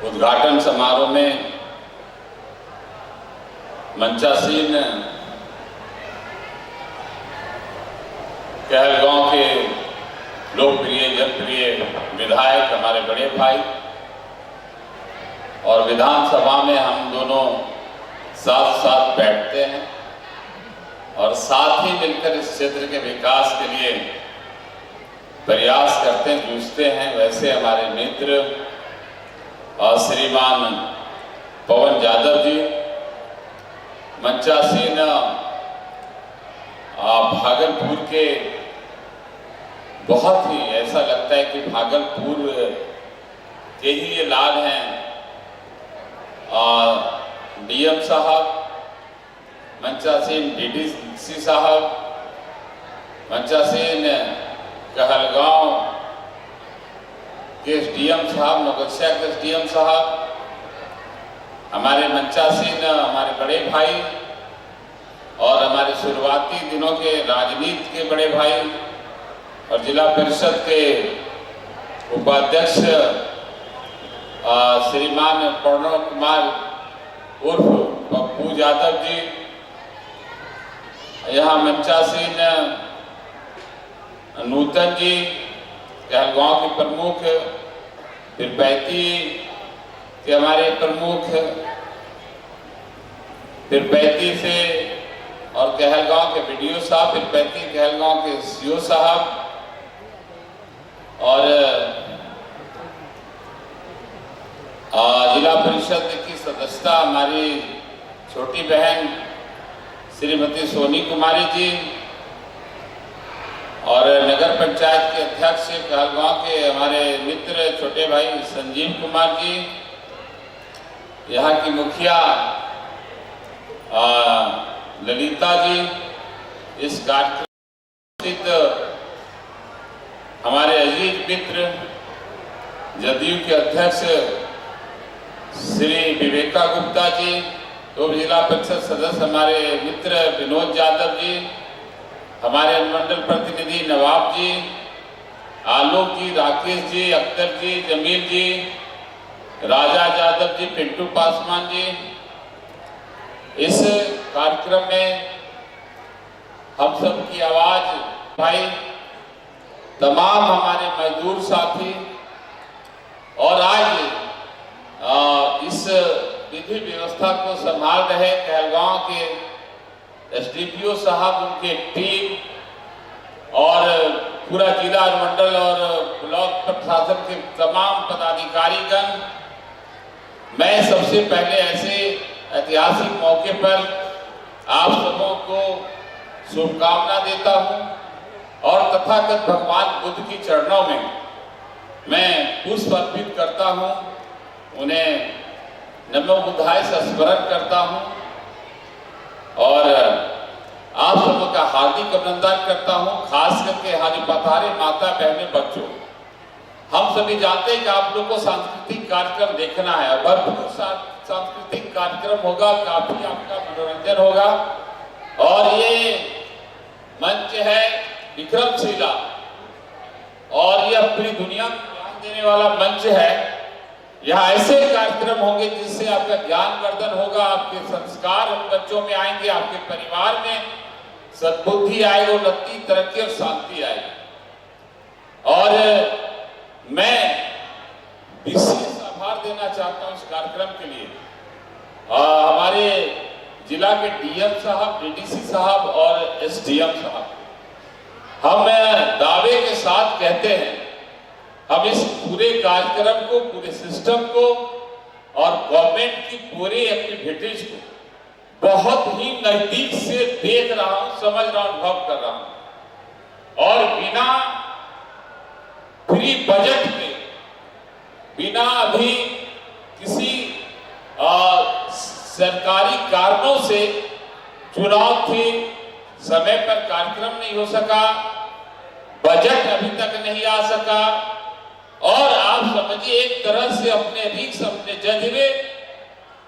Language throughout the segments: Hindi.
उद्घाटन समारोह में मंचासीन कहलगांव के लोकप्रिय जनप्रिय विधायक हमारे बड़े भाई और विधानसभा में हम दोनों साथ साथ बैठते हैं और साथ ही मिलकर इस क्षेत्र के विकास के लिए प्रयास करते हैं, जूझते हैं। वैसे हमारे मित्र और श्रीमान पवन यादव जी मंचासीन भागलपुर के बहुत ही ऐसा लगता है कि भागलपुर के ही ये लाल हैं। डीएम साहब, मंचासीन डीडीसी साहब, मंचासीन कहलगांव के एसडीएम साहब, नौगछिया के एसडीएम साहब, हमारे मंचासीन हमारे बड़े भाई और हमारे शुरुआती दिनों के राजनीति के बड़े भाई और जिला परिषद के उपाध्यक्ष श्रीमान प्रणव कुमार उर्फ पप्पू यादव जी, यहाँ मंचासीन नूतन जी कहलगांव के प्रमुख, फिर पैती के हमारे प्रमुख, फिर पैती से और कहलगांव के बीडीओ साहब, फिर पैती कहलगांव के सीओ साहब और जिला परिषद की सदस्यता हमारी छोटी बहन श्रीमती सोनी कुमारी जी और नगर पंचायत के अध्यक्ष कहलगांव के हमारे मित्र छोटे भाई संजीव कुमार जी, यहाँ की मुखिया ललिता जी, इस कार्यक्रम हमारे अजीज मित्र जदयू के अध्यक्ष श्री विवेका गुप्ता जी, तो जिला परिषद सदस्य हमारे मित्र विनोद यादव जी, हमारे अनुमंडल प्रतिनिधि नवाब जी, आलोक जी, राकेश जी, अख्तर जी, जमील जी, राजा यादव जी, पिंटू पासवान जी। इस कार्यक्रम में हम सब की आवाज भाई, तमाम हमारे मजदूर साथी और आज इस विधि व्यवस्था को संभाल रहे कहलगांव के एसडीपीओ साहब, उनके टीम और पूरा जिला अनुमंडल और ब्लॉक प्रशासन के तमाम पदाधिकारीगण, मैं सबसे पहले ऐसे ऐतिहासिक मौके पर आप सबों को शुभकामना देता हूं और तथागत भगवान बुद्ध की चरणों में मैं पुष्प अर्पित करता हूं, उन्हें नमो बुद्धाय से स्मरण करता हूं और आप सबों का हार्दिक अभिनंदन करता हूं। खास करके यहाँ जो पधारे माता बहने बच्चों, हम सभी जानते हैं कि आप लोग को सांस्कृतिक कार्यक्रम देखना है, भरपूर सांस्कृतिक कार्यक्रम होगा, काफी आपका मनोरंजन होगा और ये मंच है विक्रमशिला और ये पूरी दुनिया को ज्ञान देने वाला मंच है। यहाँ ऐसे कार्यक्रम होंगे जिससे आपका ज्ञानवर्धन होगा, आपके संस्कार उन बच्चों में आएंगे, आपके परिवार में सद्बुद्धि आएगी, उन्नति, तरक्की और शांति आएगी। और मैं विशेष आभार देना चाहता हूँ इस कार्यक्रम के लिए हमारे जिला के डीएम साहब, डीडीसी साहब और एसडीएम साहब। हम दावे के साथ कहते हैं, हम इस पूरे कार्यक्रम को, पूरे सिस्टम को और गवर्नमेंट की पूरी एक्टिविटीज को बहुत ही नजदीक से देख रहा हूं, समझ रहा हूं, अनुभव कर रहा हूं और बिना फ्री बजट के, बिना अभी किसी सरकारी कारणों से चुनाव के समय पर कार्यक्रम नहीं हो सका, बजट अभी तक नहीं आ सका और आप समझिए एक तरह से अपने रिक्स, अपने जज्बे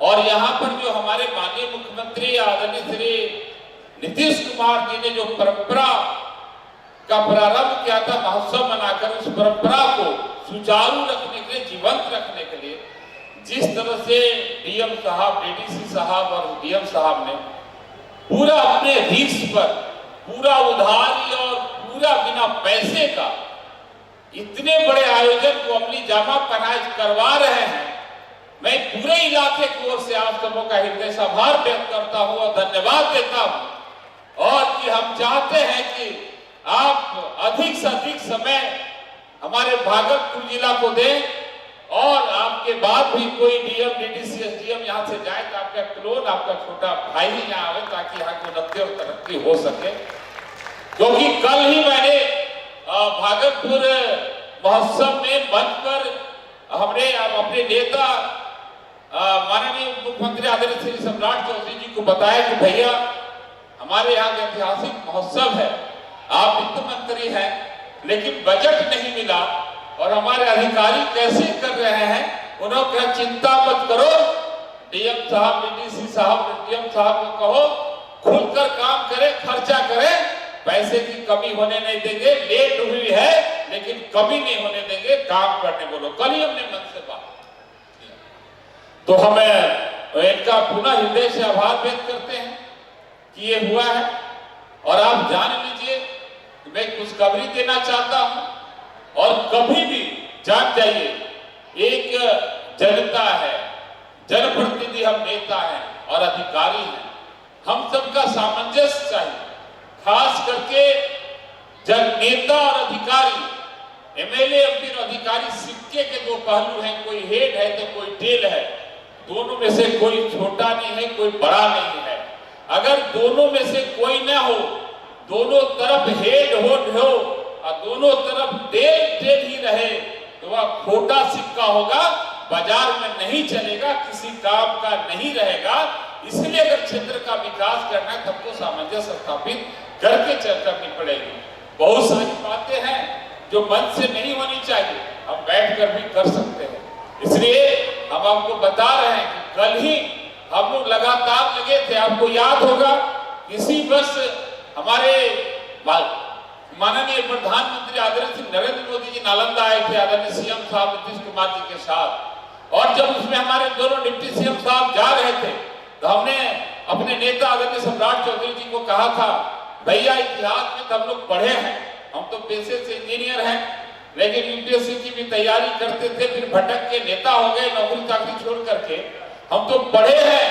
और यहाँ पर जो हमारे माननीय मुख्यमंत्री आदरणीय श्री नीतीश कुमार जी ने जो परंपरा का प्रारंभ किया था, महोत्सव मनाकर उस परंपरा को सुचारू रखने के लिए, जीवंत रखने के लिए तरह से डीएम साहब, डीडीसी साहब और डीएम साहब ने पूरा अपने रिस्क पर, पूरा उधारी और पूरा बिना पैसे का इतने बड़े आयोजन को अमली जामा पहनाए करवा रहे हैं, मैं पूरे इलाके की ओर से आप सबों का हृदय से आभार व्यक्त करता हूं और धन्यवाद देता हूं। और कि हम चाहते हैं कि आप अधिक से अधिक समय हमारे भागलपुर जिला को दें और आपके बाद भी कोई डीएम, डीडीसी, एसडीएम यहाँ से जाए तो आपका क्लोन, आपका छोटा भाई ही यहाँ आवे ताकि यहाँ की उन्नति और तरक्की हो सके। क्योंकि कल ही मैंने भागलपुर महोत्सव में मंच पर हमने अपने नेता माननीय मुख्यमंत्री आदरणीय श्री सम्राट चौधरी जी को बताया कि भैया हमारे यहाँ का ऐतिहासिक महोत्सव है, आप वित्त मंत्री हैं लेकिन बजट नहीं मिला और हमारे अधिकारी कैसे कर रहे हैं। उन्होंने कहा चिंता मत करो, डीएम साहब, डीडीसी साहब, डीएम साहब को कहो खुलकर काम करें, खर्चा करें, पैसे की कमी होने नहीं देंगे, लेट हुई है लेकिन कमी नहीं होने देंगे, काम करने बोलो। कल ही हमने मन से बात, तो हमें इनका पुनः हृदय से आभार व्यक्त करते हैं कि ये हुआ है। और आप जान लीजिए मैं खुशखबरी देना चाहता हूं और कभी भी जान जाइए, एक जनता है, जनप्रतिनिधि हम नेता हैं और अधिकारी हैं, हम सबका सामंजस्य चाहिए। खास करके जब नेता और अधिकारी, एमएलए और अधिकारी सिक्के के दो पहलू हैं, कोई हेड है तो कोई टेल है, दोनों में से कोई छोटा नहीं है, कोई बड़ा नहीं है। अगर दोनों में से कोई ना हो, दोनों तरफ हेड हो और दोनों तरफ टेल ही रहे तो वह खोटा सिक्का होगा, बाजार में नहीं चलेगा, किसी काम का नहीं रहेगा। इसलिए अगर क्षेत्र का विकास करना है सबको सामंजस्य स्थापित करके चर्चा करनी पड़ेगी। बहुत सारी बातें हैं जो मन से नहीं होनी चाहिए, हम बैठकर भी कर सकते हैं। इसलिए हम आपको बता रहे हैं कि कल ही हम लोग लगातार लगे थे। आपको याद होगा इसी वर्ष हमारे माननीय प्रधानमंत्री आदरणीय नरेंद्र मोदी जी नालंदा आए थे आदरणीय सीएम साहब नीतीश कुमार जी के साथ, और जब उसमें हमारे दोनों डिप्टी सीएम साहब जा रहे थे तो हमने अपने नेता आदरणीय सम्राट चौधरी जी को कहा था, भैया इतिहास में तो हम लोग पढ़े हैं, हम तो पेशे से इंजीनियर हैं लेकिन यूपीएससी की भी तैयारी करते थे, फिर भटक के नेता हो गए नौकरी चाकरी छोड़ करके। हम तो पढ़े हैं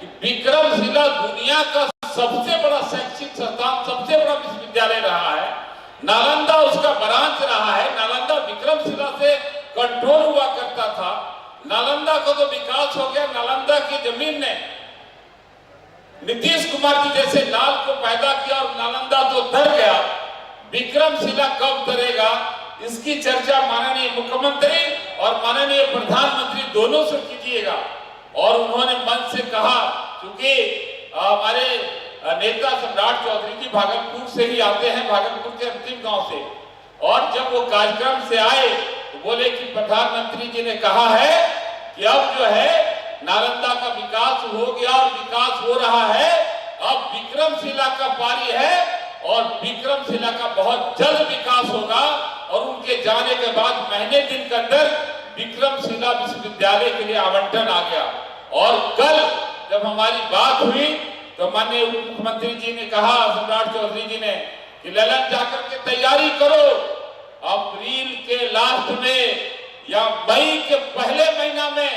कि विक्रमशिला दुनिया का सबसे बड़ा शैक्षिक संस्थान, सबसे बड़ा विश्वविद्यालय रहा है, नालंदा उसका ब्रांच रहा है। नालंदा विक्रमशिला से कंट्रोल हुआ करता था। नालंदा को तो विकास हो गया, नालंदा की जमीन ने नीतीश कुमार जी जैसे लाल को पैदा किया और नालंदा तो तर गया। विक्रमशिला कब तरेगा इसकी चर्चा माननीय मुख्यमंत्री और माननीय प्रधानमंत्री दोनों से कीजिएगा। और उन्होंने मन से कहा, क्योंकि हमारे नेता सम्राट चौधरी जी भागलपुर से ही आते हैं, भागलपुर के अंतिम गांव से, और जब वो कार्यक्रम से आए तो बोले कि प्रधानमंत्री जी ने कहा है कि अब जो है नालंदा का विकास हो गया और विकास हो रहा है, अब विक्रमशिला का पारी है और विक्रमशिला का बहुत जल्द विकास होगा। और उनके जाने के बाद महीने दिन के अंदर विक्रमशिला विश्वविद्यालय के लिए आवंटन आ गया। और कल जब हमारी बात हुई तो माननीय मुख्यमंत्री जी ने कहा, सम्राट चौधरी जी ने, कि ललन जाकर के तैयारी करो, अप्रैल के लास्ट में या मई के पहले महीना में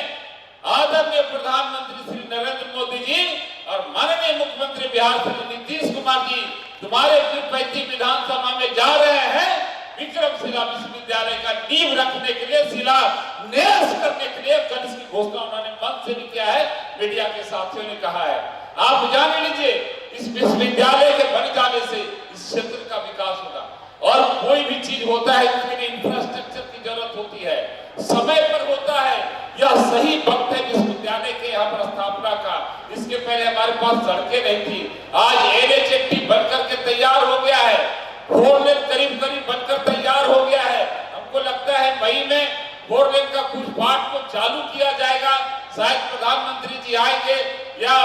आदरणीय प्रधानमंत्री श्री नरेंद्र मोदी जी और माननीय मुख्यमंत्री बिहार श्री नीतीश कुमार जी तुम्हारे 35 विधानसभा में जा रहे हैं विक्रमशिला विश्वविद्यालय का नींव रखने के लिए, शिलान्यास करने के लिए। कल इसकी घोषणा उन्होंने मन से भी किया है, मीडिया के साथियों ने कहा है। आप जान लीजिए इस विश्वविद्यालय के बन जाने से इस क्षेत्र का विकास होगा। और कोई भी चीज होता है उसके लिए इंफ्रास्ट्रक्चर की जरूरत होती है, समय पर होता है। यह सही वक्त है विश्वविद्यालय के यहाँ पर स्थापना का। इसके पहले हमारे पास सड़कें नहीं थी, आज एनएचएटी बनकर के तैयार हो गया है, 4 लेन करीब करीब बनकर तैयार हो गया है। हमको लगता है मई में 4 लेन का कुछ पार्ट को चालू किया जाएगा। शायद प्रधानमंत्री जी आएंगे या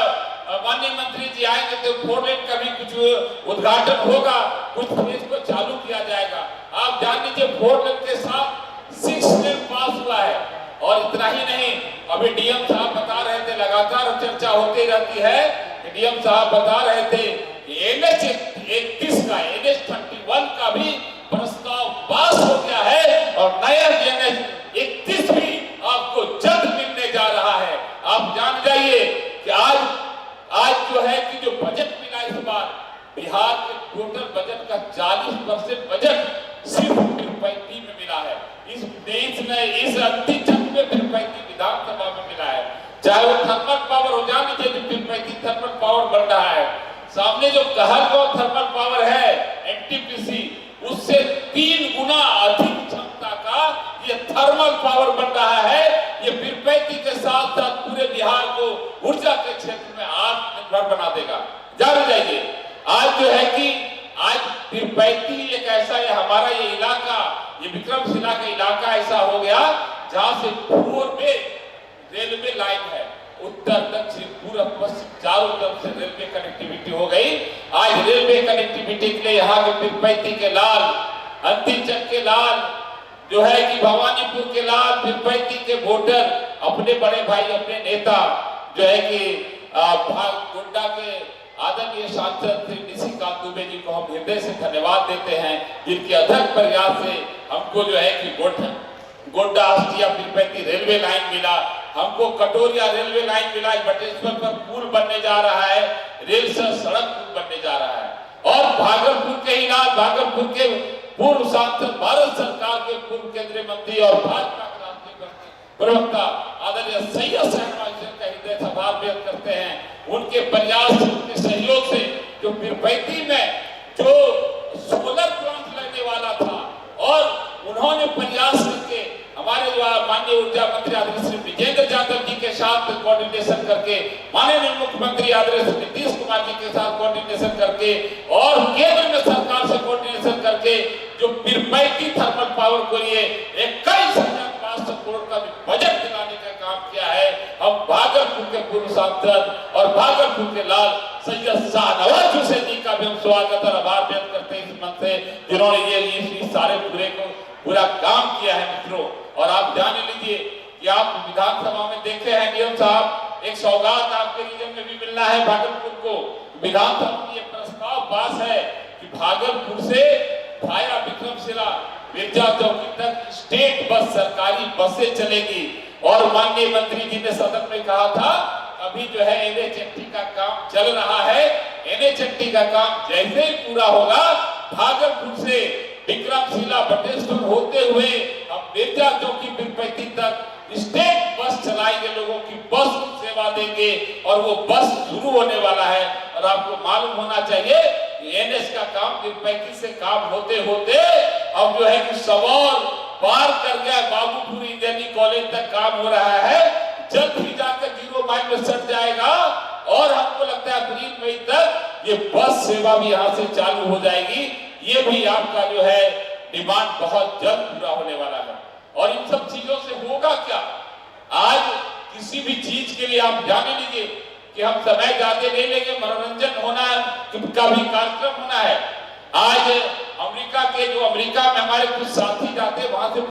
माननीय मंत्री जी आएंगे तो 4 लेन का भी कुछ उद्घाटन होगा, कुछ फेज को चालू किया जाएगा। आप जान लीजिए 4 लेन के साथ 6 लेन पास हुआ है। और इतना ही नहीं, अभी डीएम साहब बता रहे थे, लगातार चर्चा होती रहती है, डीएम साहब बता रहे थे कि NH 31 का NH 31 का भी प्रस्ताव पास हो गया है और नया NH 31 भी आपको जल्द मिलने जा रहा है। आप जान जाइए कि आज जो है कि जो बजट मिला इस बार बिहार के टोटल बजट का 40% बजट सिर्फ तिरुपति में मिला है। इस अंतिम चक्र में तिरुपति विधानसभा में मिला है। चाहे वो थर्मल पावर हो, जान लीजिए जो तिरुपति थर्मल पावर बन रहा है, सामने जो कहलगांव थर्मल पावर है NTPC, उससे 3 गुना अधिक क्षमता का ये थर्मल पावर बन रहा है। ये तिरुपति के साथ साथ पूरे बिहार को ऊर्जा के क्षेत्र में आत्मनिर्भर बना देगा। जान जाइए आज जो है कि आज तिरुपति एक ऐसा है, हमारा ये इलाका, ये विक्रमशिला का इलाका ऐसा हो गया जहां से 4 वे रेलवे लाइन है, उत्तर दक्षिण पूर्व पश्चिम चारों तरफ से रेलवे कनेक्टिविटी हो गई। आज रेलवे कनेक्टिविटी के लिए यहाँ के तिरुपति के लाल, अंतिम चक के लाल, जो है कि भवानीपुर के लाल, तिरुपति के वोटर अपने बड़े भाई, अपने नेता जो है कि गोड्डा के आदरणीय सांसद श्री निशिकांत दुबे जी को हम हृदय से धन्यवाद देते हैं, जिनके अथक प्रयास से हमको जो है कि गोड्डा हस्तिया तिरुपति रेलवे लाइन मिला, हमको कटोरिया रेलवे लाइन मिला, बटेश्वर पर पुल बनने जा रहा है, रेल से सड़क पुल बनने जा रहा है। और भागलपुर के ही लाल, भागलपुर के पूर्व सांसद, भारत सरकार के पूर्व केंद्रीय मंत्री और भाजपा के राष्ट्रीय प्रवक्ता आदरणीय सैयद शहनवाज हुसैन का हृदय से आभार व्यक्त करते हैं। उनके प्रयास, उनके सहयोग से जो तिरुपति में जो सोलर प्लांट लगने वाला था और उन्होंने प्रयास करके हमारे जो माननीय ऊर्जा मंत्री आदरणीय श्री विजेंद्र यादव जी के साथ कोऑर्डिनेशन करके, माननीय मुख्यमंत्री आदरणीय श्री नीतीश कुमार जी के साथ कोऑर्डिनेशन करके और केंद्र में सरकार से कोऑर्डिनेशन करके जो तिरुपति थर्मल पावर को लिए 21,500 करोड़ का बजट दिलाने का काम किया है। हम भागलपुर के पूर्व सांसद और भागलपुर के लाल सैयद शाहनवाज हुसैन जी का भी हम स्वागत और आभार व्यक्त करते हैं इस मंच से, जिन्होंने ये सारे पूरा काम किया है मित्रों। और आप जान लीजिए कि आप विधानसभा में देखे हैं डीएम साहब, एक सौगात आपके रीजन में भी मिलना है भागलपुर को। विधानसभा में ये प्रस्ताव पास है कि भागलपुर से भाया विक्रमशिला मिर्जा चौकी तक स्टेट बस, सरकारी बसें चलेगी। और माननीय मंत्री जी ने सदन में कहा था, अभी जो है NH 80 का काम चल रहा है, NH 80 का काम जैसे ही पूरा होगा भागलपुर से विक्रमशिला बटेश्वर होते हुए हम मिर्जा चौकी तिरुपति तक स्टेट बस चलाएंगे, लोगों की बस सेवा देंगे और वो बस शुरू होने वाला है। और आपको मालूम होना चाहिए कि NH का काम तिरुपति से काम होते होते अब जो है कि सबौर पार कर गया, बाबूपुर इंजीनियरिंग कॉलेज तक काम हो रहा है, जल्द ही जाकर 0 माइल में सट जाएगा और हमको लगता है अप्रैल मई तक ये बस सेवा भी यहाँ से चालू हो जाएगी। ये भी आपका जो है डिमांड बहुत जल्द पूरा होने वाला है। और इन सब चीजों से होगा क्या, आज किसी भी चीज के लिए आप जान लीजिए कि हम समय ज्यादा नहीं लेंगे, मनोरंजन होना है, का भी कार्यक्रम होना है। आज अमेरिका में हमारे कुछ साथी जाते, वहां से